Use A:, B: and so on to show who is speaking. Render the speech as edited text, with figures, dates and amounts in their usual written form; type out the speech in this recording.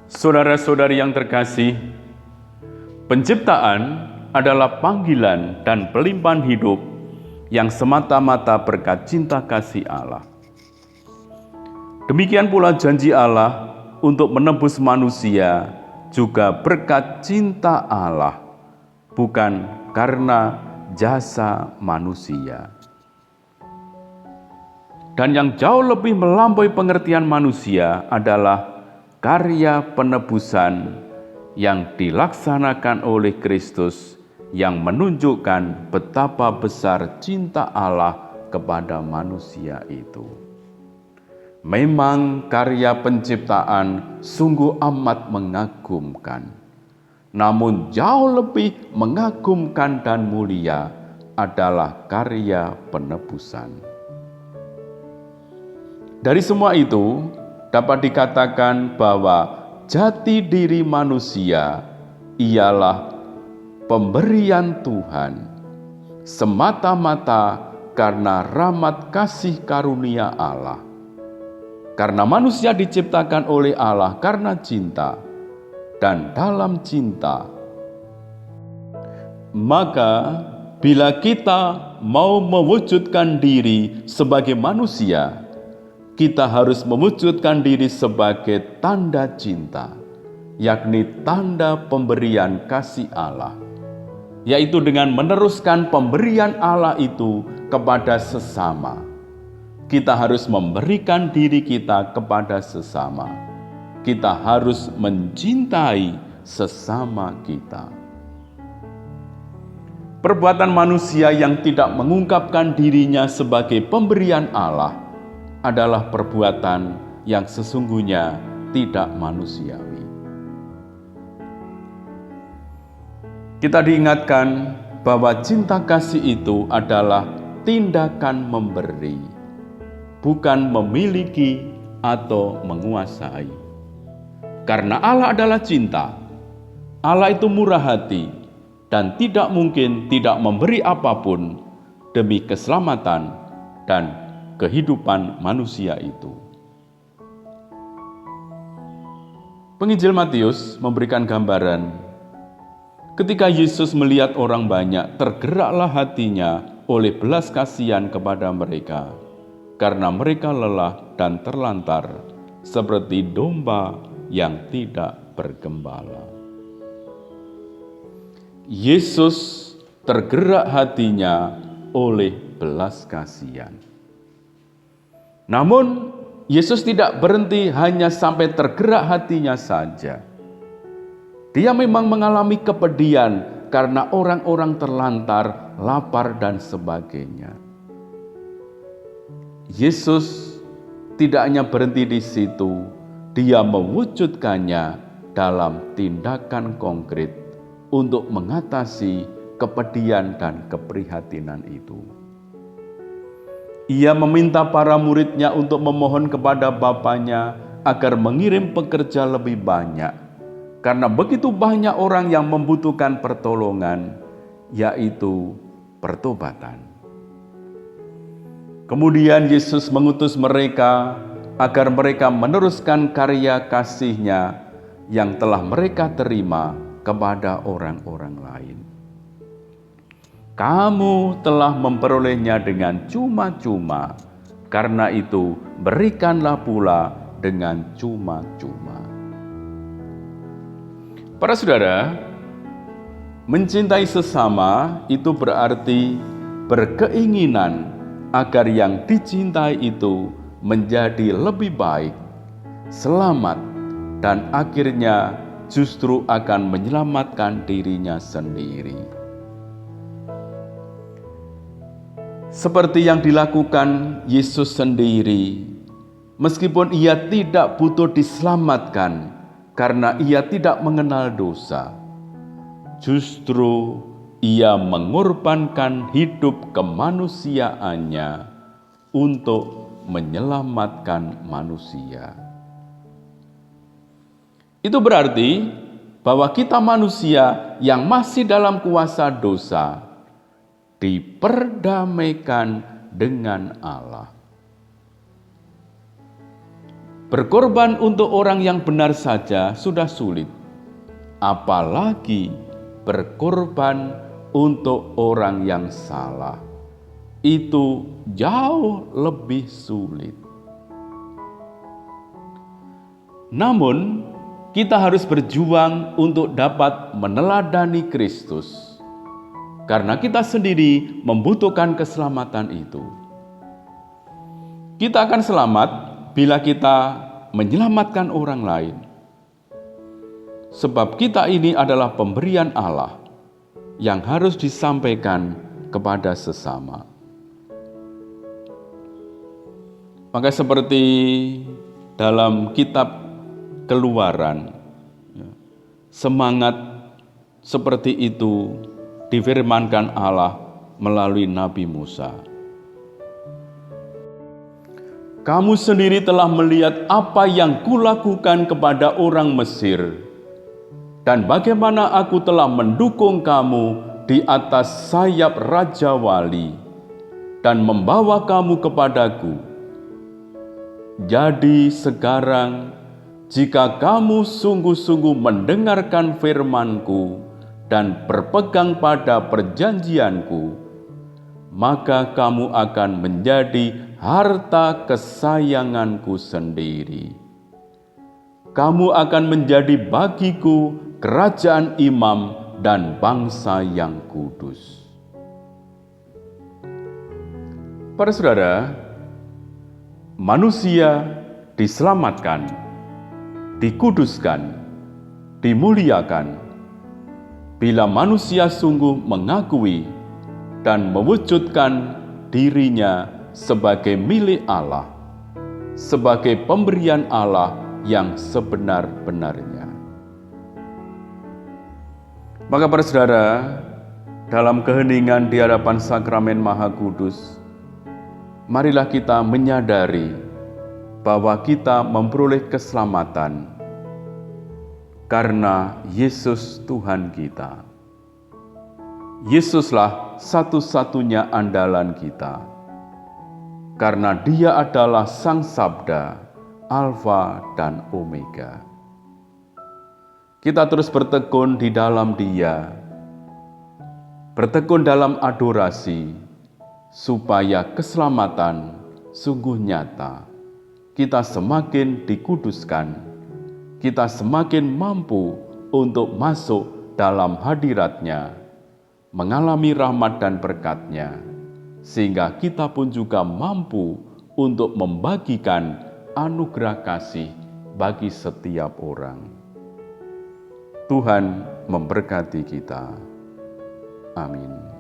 A: Saudara-saudari yang terkasih, penciptaan adalah panggilan dan pelimpahan hidup yang semata-mata berkat cinta kasih Allah. Demikian pula janji Allah untuk menebus manusia juga berkat cinta Allah, bukan karena jasa manusia. Dan yang jauh lebih melampaui pengertian manusia adalah karya penebusan yang dilaksanakan oleh Kristus yang menunjukkan betapa besar cinta Allah kepada manusia itu. Memang karya penciptaan sungguh amat mengagumkan, namun jauh lebih mengagumkan dan mulia adalah karya penebusan. Dari semua itu, dapat dikatakan bahwa jati diri manusia ialah pemberian Tuhan, semata-mata karena rahmat kasih karunia Allah. Karena manusia diciptakan oleh Allah karena cinta, dan dalam cinta, maka bila kita mau mewujudkan diri sebagai manusia, kita harus mewujudkan diri sebagai tanda cinta, yakni tanda pemberian kasih Allah, yaitu dengan meneruskan pemberian Allah itu kepada sesama. Kita harus memberikan diri kita kepada sesama. Kita harus mencintai sesama kita. Perbuatan manusia yang tidak mengungkapkan dirinya sebagai pemberian Allah adalah perbuatan yang sesungguhnya tidak manusiawi. Kita diingatkan bahwa cinta kasih itu adalah tindakan memberi, bukan memiliki atau menguasai. Karena Allah adalah cinta, Allah itu murah hati dan tidak mungkin tidak memberi apapun demi keselamatan dan kehidupan manusia itu. Penginjil Matius memberikan gambaran ketika Yesus melihat orang banyak, tergeraklah hatinya oleh belas kasihan kepada mereka, karena mereka lelah dan terlantar seperti domba yang tidak bergembala. Yesus tergerak hatinya oleh belas kasihan. Namun, Yesus tidak berhenti hanya sampai tergerak hatinya saja. Dia memang mengalami kepedihan karena orang-orang terlantar, lapar, dan sebagainya. Yesus tidak hanya berhenti di situ, dia mewujudkannya dalam tindakan konkret untuk mengatasi kepedihan dan keprihatinan itu. Ia meminta para muridnya untuk memohon kepada Bapanya agar mengirim pekerja lebih banyak, karena begitu banyak orang yang membutuhkan pertolongan, yaitu pertobatan. Kemudian Yesus mengutus mereka agar mereka meneruskan karya kasih-Nya yang telah mereka terima kepada orang-orang lain. Kamu telah memperolehnya dengan cuma-cuma, karena itu berikanlah pula dengan cuma-cuma. Para saudara, mencintai sesama itu berarti berkeinginan agar yang dicintai itu menjadi lebih baik, selamat, dan akhirnya justru akan menyelamatkan dirinya sendiri. Seperti yang dilakukan Yesus sendiri, meskipun ia tidak butuh diselamatkan karena ia tidak mengenal dosa, justru ia mengorbankan hidup kemanusiaannya untuk menyelamatkan manusia. Itu berarti bahwa kita manusia yang masih dalam kuasa dosa diperdamaikan dengan Allah. Berkorban untuk orang yang benar saja sudah sulit, apalagi berkorban untuk orang yang salah. Itu jauh lebih sulit. Namun, kita harus berjuang untuk dapat meneladani Kristus, karena kita sendiri membutuhkan keselamatan itu. Kita akan selamat bila kita menyelamatkan orang lain. Sebab kita ini adalah pemberian Allah yang harus disampaikan kepada sesama. Maka seperti dalam kitab Keluaran, semangat seperti itu difirmankan Allah melalui Nabi Musa. Kamu sendiri telah melihat apa yang kulakukan kepada orang Mesir, dan bagaimana aku telah mendukung kamu di atas sayap Raja Wali, dan membawa kamu kepadaku. Jadi sekarang, jika kamu sungguh-sungguh mendengarkan firman-Ku dan berpegang pada perjanjian-Ku, maka kamu akan menjadi harta kesayangan-Ku sendiri. Kamu akan menjadi bagiku kerajaan imam dan bangsa yang kudus. Para saudara, manusia diselamatkan, dikuduskan, dimuliakan bila manusia sungguh mengakui dan mewujudkan dirinya sebagai milik Allah, sebagai pemberian Allah yang sebenar-benarnya. Maka para saudara, dalam keheningan di hadapan sakramen Maha Kudus, marilah kita menyadari bahwa kita memperoleh keselamatan karena Yesus Tuhan kita. Yesuslah satu-satunya andalan kita, karena Dia adalah Sang Sabda, Alfa dan Omega. Kita terus bertekun di dalam Dia, bertekun dalam adorasi, supaya keselamatan sungguh nyata. Kita semakin dikuduskan, kita semakin mampu untuk masuk dalam hadirat-Nya, mengalami rahmat dan berkat-Nya, sehingga kita pun juga mampu untuk membagikan anugerah kasih bagi setiap orang. Tuhan memberkati kita. Amin.